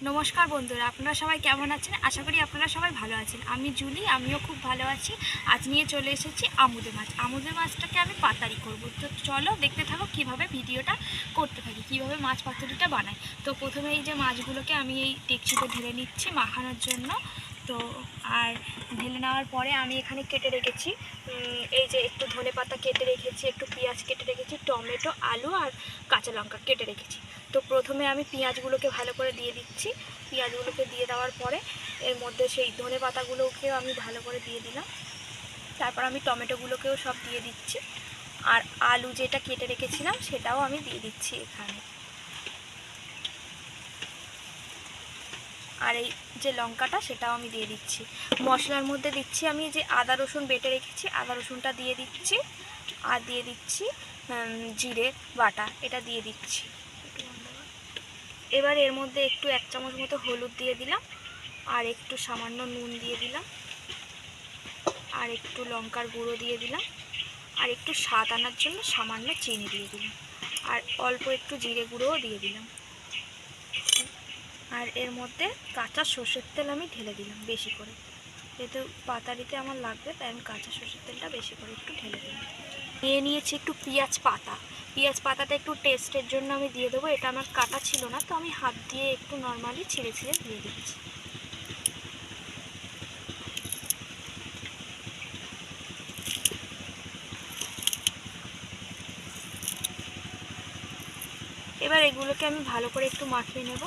নমস্কার বন্ধুরা, আপনারা সবাই কেমন আছেন? আশা করি আপনারা সবাই ভালো আছেন। আমি জুলি, আমিও খুব ভালো আছি। আজ নিয়ে চলে এসেছি আমুদে মাছ। আমুদে মাছটাকে আমি পাতারি করব। তো চলো দেখতে থাকো কিভাবে ভিডিওটা করতে থাকি, কিভাবে মাছ পাতুরিটা বানাই। তো প্রথমে এই যে মাছগুলোকে আমি এই ডেকচিতে ঢেলে নিচ্ছি মাখানোর জন্য। তো আর ঢেলে নেওয়ার পরে আমি এখানে কেটে রেখেছি এই যে একটু ধনেপাতা কেটে রেখেছি, একটু পেঁয়াজ কেটে রেখেছি, টমেটো, আলু আর কাঁচা লঙ্কা কেটে রেখেছি। তো প্রথমে আমি পেঁয়াজগুলোকে ভালো করে দিয়ে দিচ্ছি। পেঁয়াজগুলোকে দিয়ে দেওয়ার পরে এর মধ্যে সেই ধনেপাতাগুলোকেও আমি ভালো করে দিয়ে দিলাম। তারপর আমি টমেটোগুলোকেও সব দিয়ে দিচ্ছি, আর আলু যেটা কেটে রেখেছিলাম সেটাও আমি দিয়ে দিচ্ছি এখানে। আর এই যে লঙ্কাটা সেটাও আমি দিয়ে দিচ্ছি। মশলার মধ্যে দিচ্ছি আমি যে আদা রসুন বেটে রেখেছি, আদা রসুনটা দিয়ে দিচ্ছি, আর দিয়ে দিচ্ছি জিরে বাটা, এটা দিয়ে দিচ্ছি। এবার এর মধ্যে একটু 1 চামচ মতো হলুদ দিয়ে দিলাম, আর একটু সামান্য নুন দিয়ে দিলাম, আর একটু লঙ্কার গুঁড়ো দিয়ে দিলাম, আর একটু স্বাদ আনার জন্য সামান্য চিনি দিয়ে দিলাম, আর অল্প একটু জিরে গুঁড়োও দিয়ে দিলাম। আর এর মধ্যে কাঁচা সর্ষের তেল আমি ঢেলে দিলাম বেশি করে, যেহেতু পাতারিতে আমার লাগবে তাই আমি কাঁচা সর্ষের তেলটা বেশি করে একটু ঢেলে দিলাম। নিয়ে নিয়েছি একটু পেঁয়াজ পাতা। পেঁয়াজ পাতাটা একটু টেস্টের জন্য আমি দিয়ে দেবো। এটা আমার কাটা ছিল না, তো আমি হাত দিয়ে একটু নর্মালি ছিঁড়ে ছিঁড়ে দিয়ে দিচ্ছি। এবার এগুলোকে আমি ভালো করে একটু মাখিয়ে নেব।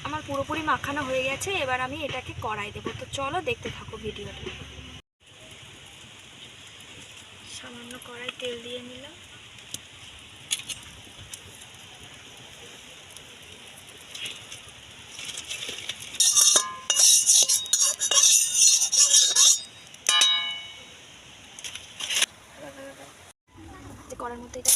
আমার পুরোপুরি মাখানো হয়ে গেছে, এবার আমি এটাকে কড়াই দেবো। তো চলো দেখতে থাকো ভিডিওটা। সামান্য কড়াই তেল দিয়ে নিলাম। কড়াইয়ের মধ্যে এটা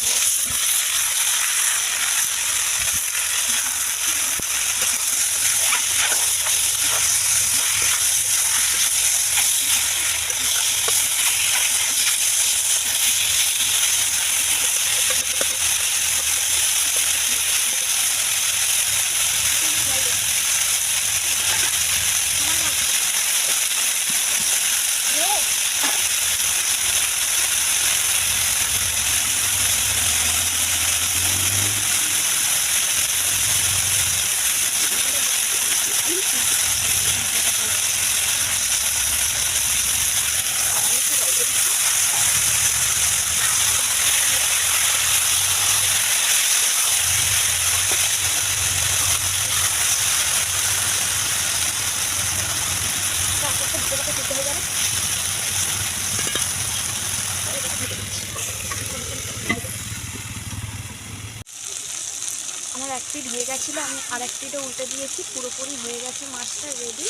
আমার এক পিঠ হয়ে গেছিলো, আমি আর এক পিঠও উল্টে দিয়েছি। পুরোপুরি হয়ে গেছে মাছটা রেডি।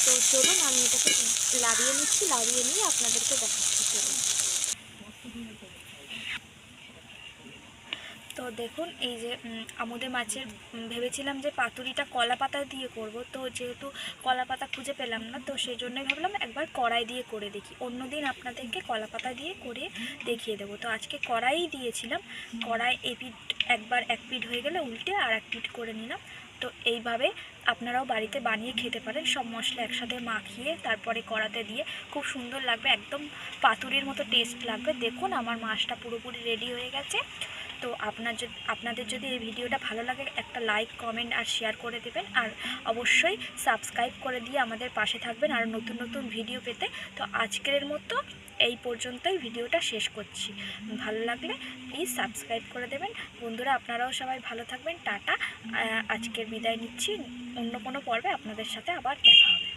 তো চলুন আমি এটাকে লাড়িয়ে নিচ্ছি, লাড়িয়ে নিয়ে আপনাদেরকে দেখাচ্ছি। চলুন। তো দেখুন এই যে আমুদে মাছের ভেবেছিলাম যে পাতুরিটা কলা পাতা দিয়ে করব, তো যেহেতু কলা পাতা খুঁজে পেলাম না, তো সেই জন্যই ভাবলাম একবার কড়াই দিয়ে করে দেখি। অন্যদিন আপনাদেরকে কলা পাতা দিয়ে করে দেখিয়ে দেবো। তো আজকে কড়াই দিয়েছিলাম। কড়াই একবার এক পিঠ হয়ে গেলে উল্টে আর এক পিঠ করে নিলাম। তো এইভাবে আপনারাও বাড়িতে বানিয়ে খেতে পারেন। সব মশলা একসাথে মাখিয়ে তারপরে কড়াতে দিয়ে খুব সুন্দর লাগবে, একদম পাতুরির মতো টেস্ট লাগবে। দেখুন আমার মাছটা পুরোপুরি রেডি হয়ে গেছে। তো আপনাদের যদি এই ভিডিওটা ভালো লাগে একটা লাইক, কমেন্ট আর শেয়ার করে দেবেন, আর অবশ্যই সাবস্ক্রাইব করে দিয়ে আমাদের পাশে থাকবেন আর নতুন নতুন ভিডিও পেতে। তো আজকের মতো এই পর্যন্তই ভিডিওটা শেষ করছি। ভালো লাগলে প্লিজ সাবস্ক্রাইব করে দেবেন। বন্ধুরা আপনারাও সবাই ভালো থাকবেন। টাটা। আজকের বিদায় নিচ্ছি। অন্য কোনো পর্বে আপনাদের সাথে আবার দেখা হবে।